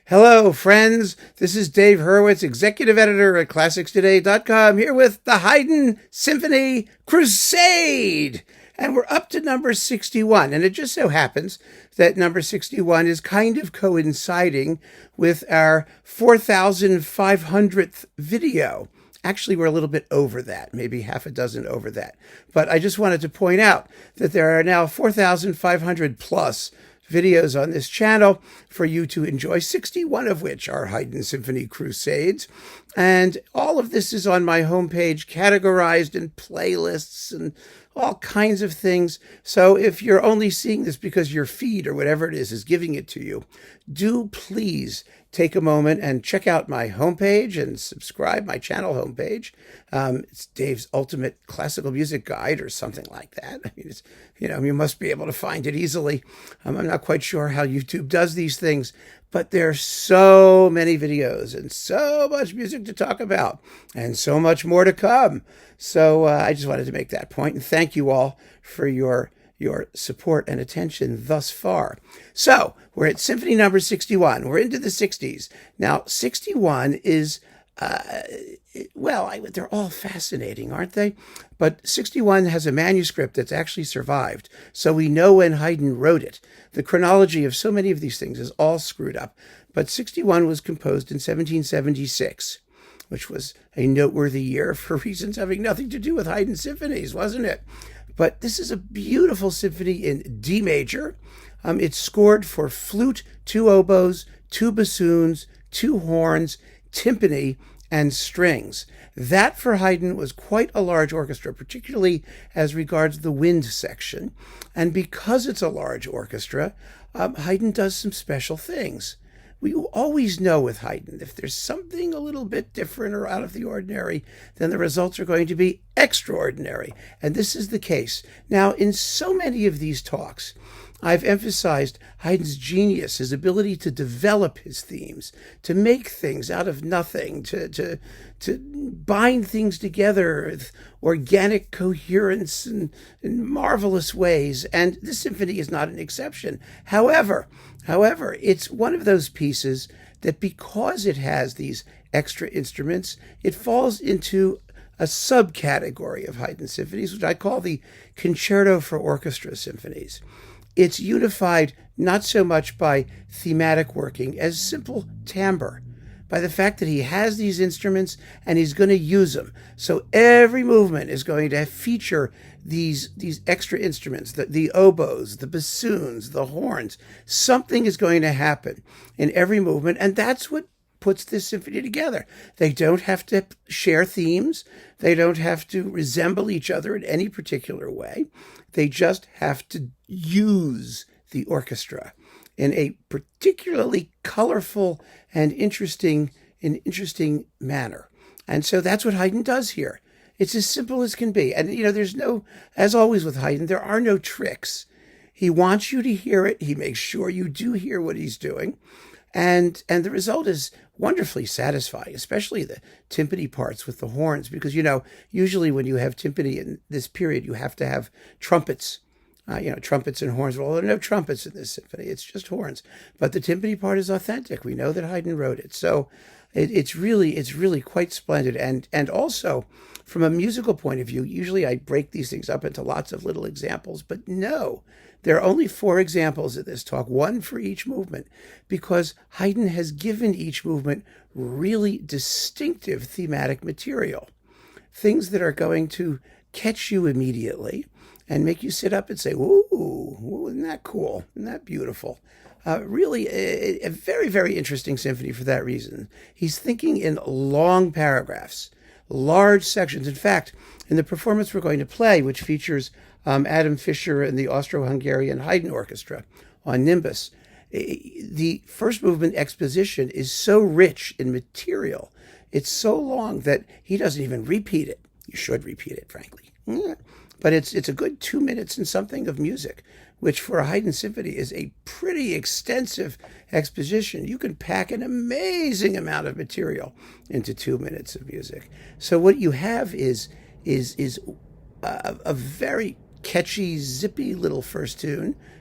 Hello, friends. This is Dave Hurwitz, executive editor at ClassicsToday.com, here with the Haydn Symphony Crusade. And we're up to number 61. And it just so happens that number 61 is kind of coinciding with our 4,500th video. Actually, we're a little bit over that, maybe half a dozen over that. But I just wanted to point out that there are now 4,500 plus videos on this channel for you to enjoy, 61 of which are Haydn Symphony Crusades. And all of this is on my homepage, categorized in playlists and all kinds of things. So if you're only seeing this because your feed or whatever it is giving it to you, do please take a moment and check out my homepage and subscribe my channel homepage. It's Dave's Ultimate Classical Music Guide or something like that. I mean, it's, you must be able to find it easily. I'm not quite sure how YouTube does these things, but there are so many videos and so much music to talk about and so much more to come. So I just wanted to make that point, and thank you all for your support and attention thus far. So we're at symphony number 61. We're into the 60s. Now, 61 is, they're all fascinating, aren't they? But 61 has a manuscript that's actually survived, so we know when Haydn wrote it. The chronology of so many of these things is all screwed up, but 61 was composed in 1776, which was a noteworthy year for reasons having nothing to do with Haydn symphonies, wasn't it? But this is a beautiful symphony in D major. It's scored for flute, 2 oboes, 2 bassoons, 2 horns, timpani, and strings. That for Haydn was quite a large orchestra, particularly as regards the wind section. And because it's a large orchestra, Haydn does some special things. We always know with Haydn, if there's something a little bit different or out of the ordinary, then the results are going to be extraordinary. And this is the case. Now, in so many of these talks, I've emphasized Haydn's genius, his ability to develop his themes, to make things out of nothing, to bind things together with organic coherence in marvelous ways. And this symphony is not an exception. However, it's one of those pieces that because it has these extra instruments, it falls into a subcategory of Haydn symphonies, which I call the concerto for orchestra symphonies. It's unified not so much by thematic working as simple timbre, by the fact that he has these instruments and he's going to use them. So every movement is going to feature these extra instruments, the oboes, the bassoons, the horns. Something is going to happen in every movement, and that's what puts this symphony together. They don't have to share themes. They don't have to resemble each other in any particular way. They just have to use the orchestra in a particularly colorful and interesting manner. And so that's what Haydn does here. It's as simple as can be. And, there's no, as always with Haydn, there are no tricks. He wants you to hear it. He makes sure you do hear what he's doing. And the result is wonderfully satisfying, especially the timpani parts with the horns, because, usually when you have timpani in this period, you have to have trumpets, trumpets and horns. Well, there are no trumpets in this symphony. It's just horns. But the timpani part is authentic. We know that Haydn wrote it. So it's really quite splendid. And also, from a musical point of view, usually I break these things up into lots of little examples, but no, there are only 4 examples of this talk, 1 for each movement, because Haydn has given each movement really distinctive thematic material, things that are going to catch you immediately and make you sit up and say, "Ooh, isn't that cool? Isn't that beautiful?" Really a very, very interesting symphony for that reason. He's thinking in long paragraphs, large sections. In fact, in the performance we're going to play, which features Adam Fischer and the Austro-Hungarian Haydn Orchestra on Nimbus, the first movement exposition is so rich in material, it's so long that he doesn't even repeat it. You should repeat it, frankly. But it's a good 2 minutes and something of music, which for a Haydn symphony is a pretty extensive exposition. You can pack an amazing amount of material into 2 minutes of music. So what you have is a very catchy, zippy little first tune,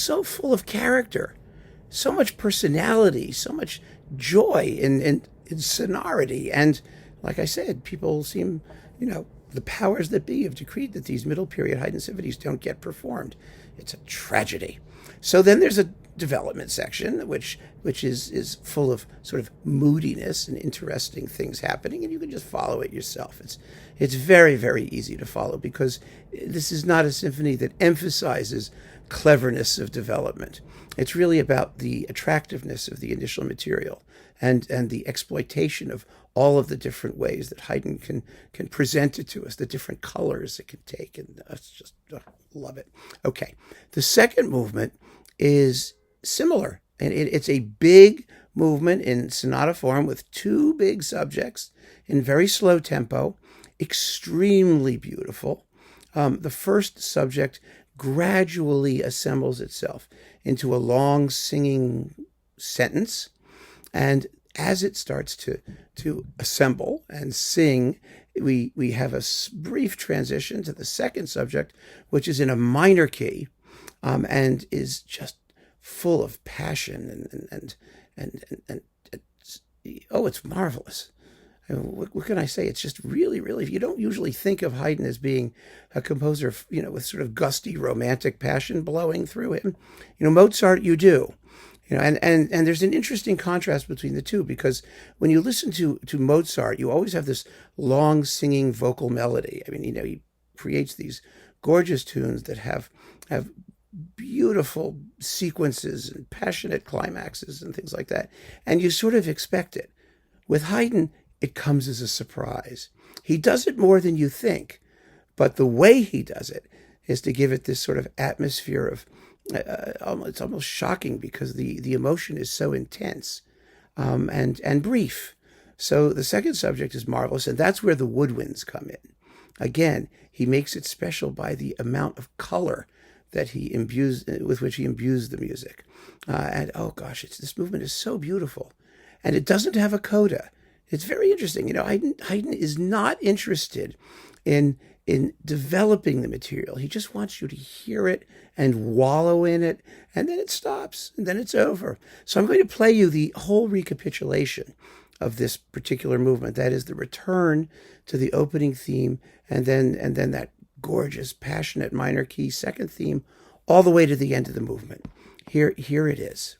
so full of character, so much personality, so much joy in sonority. And like I said, people seem, the powers that be have decreed that these middle period Haydn symphonies don't get performed. It's a tragedy. So then there's a development section, which is full of sort of moodiness and interesting things happening, and you can just follow it yourself. It's very, very easy to follow because this is not a symphony that emphasizes cleverness of development. It's really about the attractiveness of the initial material and the exploitation of all of the different ways that Haydn can present it to us, the different colors it can take, and love it. Okay, the second movement is similar, and it's a big movement in sonata form with two big subjects in very slow tempo, extremely beautiful. The first subject gradually assembles itself into a long singing sentence, and as it starts to assemble and sing, we have a brief transition to the second subject, which is in a minor key, and is just full of passion and it's marvelous. What can I say? It's just really, really, you don't usually think of Haydn as being a composer, with sort of gusty romantic passion blowing through him. Mozart, you do. And there's an interesting contrast between the two, because when you listen to Mozart, you always have this long singing vocal melody. I mean, he creates these gorgeous tunes that have beautiful sequences and passionate climaxes and things like that. And you sort of expect it. With Haydn, it comes as a surprise. He does it more than you think, but the way he does it is to give it this sort of atmosphere of, it's almost shocking because the emotion is so intense and brief. So the second subject is marvelous, and that's where the woodwinds come in. Again, he makes it special by the amount of color that he imbues, with which he imbues the music. This movement is so beautiful, and it doesn't have a coda. It's very interesting. Haydn is not interested in developing the material. He just wants you to hear it and wallow in it, and then it stops, and then it's over. So I'm going to play you the whole recapitulation of this particular movement. That is the return to the opening theme, and then that gorgeous, passionate minor key second theme, all the way to the end of the movement. Here it is.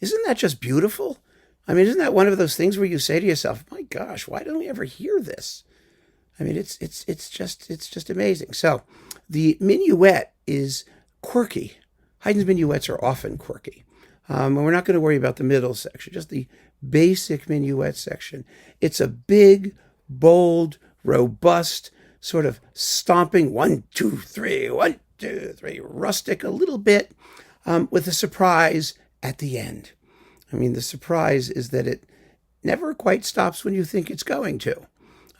Isn't that just beautiful? I mean, isn't that one of those things where you say to yourself, "My gosh, why don't we ever hear this?" I mean, it's just amazing. So, the minuet is quirky. Haydn's minuets are often quirky, and we're not going to worry about the middle section. Just the basic minuet section. It's a big, bold, robust sort of stomping 1, 2, 3, 1, 2, 3, rustic a little bit, with a surprise at the end. I mean, the surprise is that it never quite stops when you think it's going to.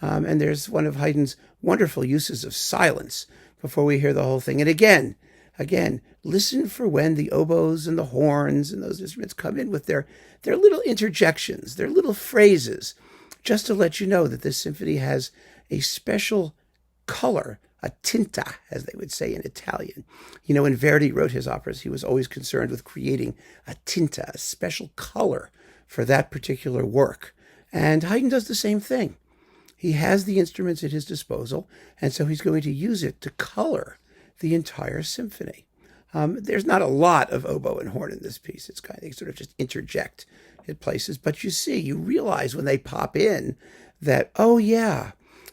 And there's one of Haydn's wonderful uses of silence before we hear the whole thing. And again, listen for when the oboes and the horns and those instruments come in with their little interjections, their little phrases, just to let you know that this symphony has a special color, a tinta, as they would say in Italian. You know, when Verdi wrote his operas, he was always concerned with creating a tinta, a special color for that particular work. And Haydn does the same thing. He has the instruments at his disposal, and so he's going to use it to color the entire symphony. There's not a lot of oboe and horn in this piece. It's kind of, they sort of just interject at places, but you realize when they pop in that, oh yeah,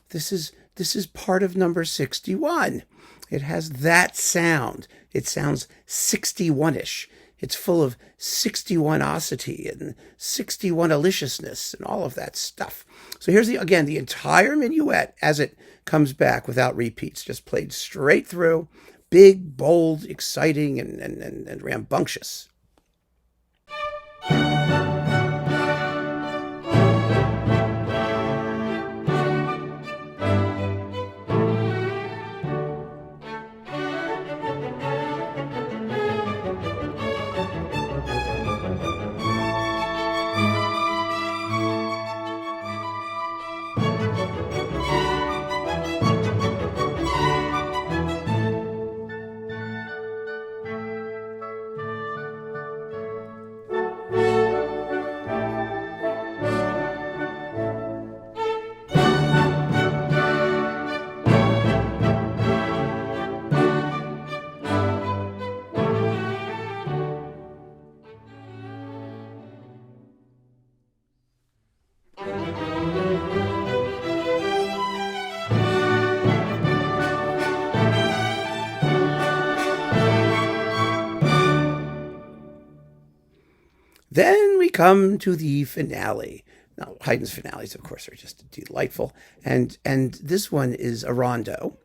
this is part of number 61. It has that sound. It sounds 61-ish. It's full of 61osity and 61-aliciousness and all of that stuff. So here's the entire minuet as it comes back without repeats, just played straight through, big, bold, exciting, and rambunctious. Then we come to the finale. Now, Haydn's finales, of course, are just delightful. And this one is a rondo.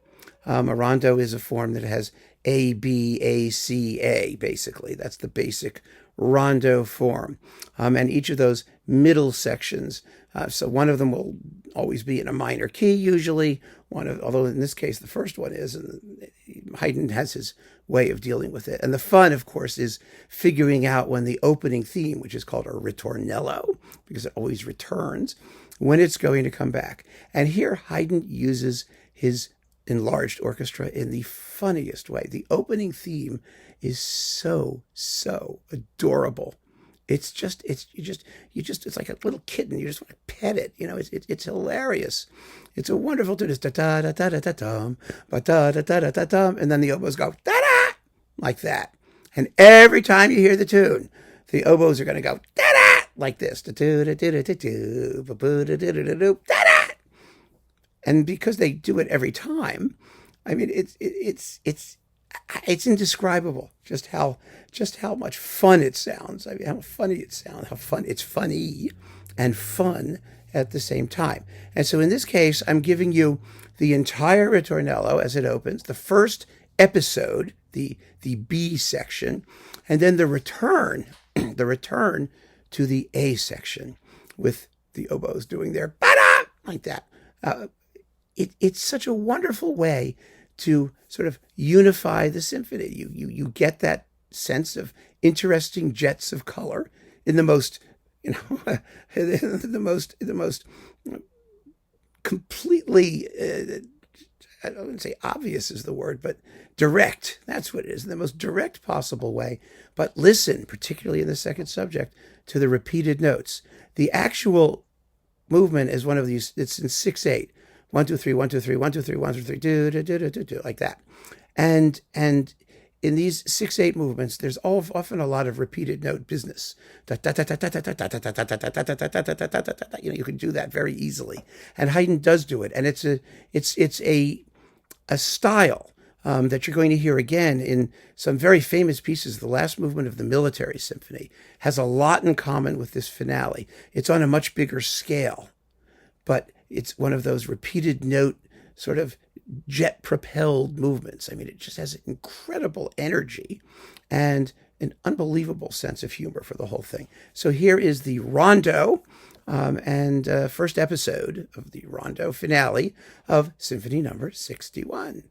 A rondo is a form that has A, B, A, C, A, basically. That's the basic rondo form. And each of those middle sections, so one of them will always be in a minor key, usually. Although in this case, the first one is, and Haydn has his way of dealing with it. And the fun, of course, is figuring out when the opening theme, which is called a ritornello, because it always returns, when it's going to come back. And here Haydn uses his enlarged orchestra in the funniest way. The opening theme is so adorable. It's like a little kitten. You just want to pet it. You know, it's hilarious. It's a wonderful tune. It's da da da da da da dum, ba da da da da da dum, and then the oboes go da da like that. And every time you hear the tune, the oboes are going to go da da like this, da da da da da da da da da da. And because they do it every time, I mean, it's indescribable just how much fun it sounds. I mean, how funny it sounds, it's funny and fun at the same time. And so in this case, I'm giving you the entire ritornello as it opens, the first episode, the B section, and then the return to the A section with the oboes doing their ba-da like that. It's such a wonderful way to sort of unify the symphony. You get that sense of interesting jets of color in the most, the most completely, I don't want to say obvious is the word, but direct. That's what it is, in the most direct possible way. But listen, particularly in the second subject, to the repeated notes. The actual movement is one of these. It's in 6/8. 1, 2, 3, 1, 2, 3, 1, 2, 3, 1, 2, 3, do, do, do, do, do, like that. And in these 6/8 movements, there's often a lot of repeated note business. You can do that very easily, and Haydn does do it, and it's a style that you're going to hear again in some very famous pieces. The last movement of the Military Symphony has a lot in common with this finale. It's on a much bigger scale, but it's one of those repeated note sort of jet-propelled movements. I mean, it just has incredible energy and an unbelievable sense of humor for the whole thing. So here is the rondo and first episode of the rondo finale of Symphony No. 61.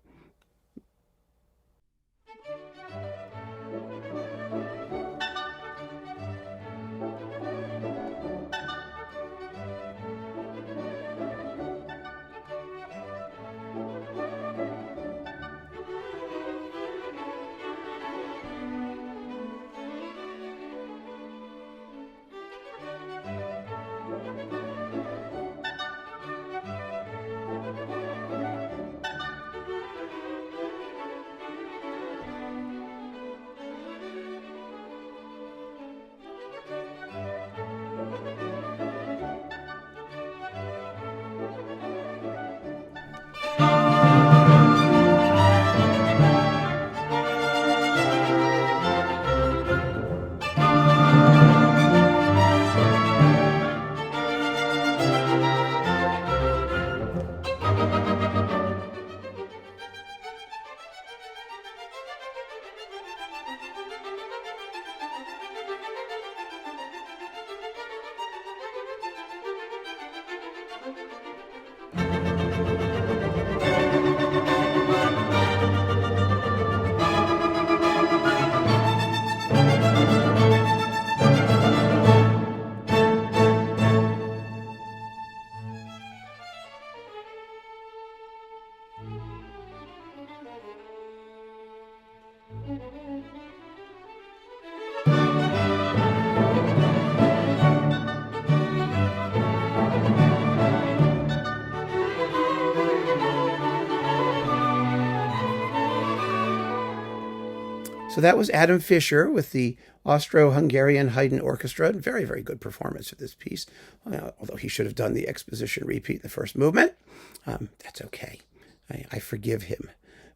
So that was Adam Fischer with the Austro-Hungarian Haydn Orchestra. Very, very good performance of this piece, although he should have done the exposition repeat in the first movement. That's okay. I forgive him.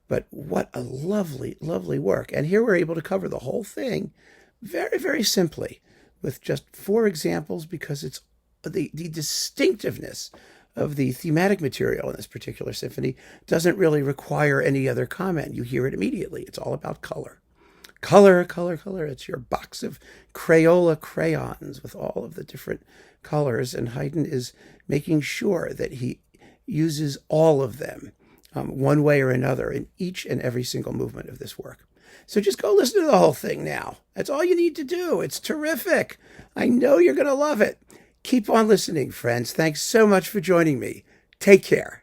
But what a lovely, lovely work. And here we're able to cover the whole thing very, very simply with just 4 examples, because it's the distinctiveness of the thematic material in this particular symphony doesn't really require any other comment. You hear it immediately. It's all about color. Color, color, color. It's your box of Crayola crayons with all of the different colors, and Haydn is making sure that he uses all of them one way or another in each and every single movement of this work. So just go listen to the whole thing now. That's all you need to do. It's terrific. I know you're going to love it. Keep on listening, friends. Thanks so much for joining me. Take care.